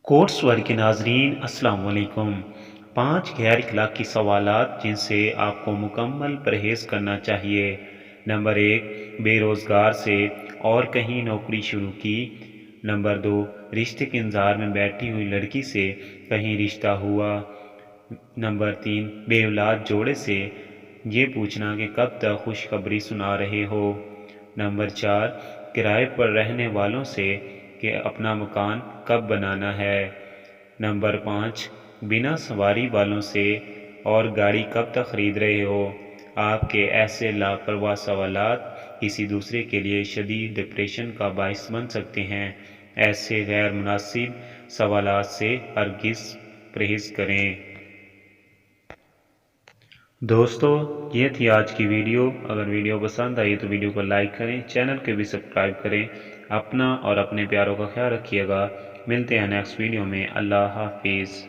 Quotes word کے ناظرین السلام علیکم۔ 5 غیر اخلاقی سوالات جن سے آپ کو مکمل پرہیز کرنا چاہیے۔ نمبر 1، بے روزگار سے اور کہیں نوکری شروع کی۔ نمبر 2، رشتے کے انتظار میں بیٹھی ہوئی لڑکی سے کہیں رشتہ ہوا۔ نمبر 3، بے اولاد جوڑے سے یہ پوچھنا کہ کب تک خوشخبری سنا رہے ہو۔ نمبر 4، کرائے پر رہنے والوں سے کہ اپنا مکان کب بنانا ہے۔ نمبر 5، بنا سواری والوں سے اور گاڑی کب تک خرید رہے ہو۔ آپ کے ایسے لاپرواہ سوالات کسی دوسرے کے لیے شدید ڈپریشن کا باعث بن سکتے ہیں۔ ایسے غیر مناسب سوالات سے ہرگز پرہیز کریں۔ دوستو، یہ تھی آج کی ویڈیو۔ اگر ویڈیو پسند آئی تو ویڈیو کو لائک کریں، چینل کو بھی سبسکرائب کریں۔ اپنا اور اپنے پیاروں کا خیال رکھیے گا۔ ملتے ہیں نیکسٹ ویڈیو میں۔ اللہ حافظ۔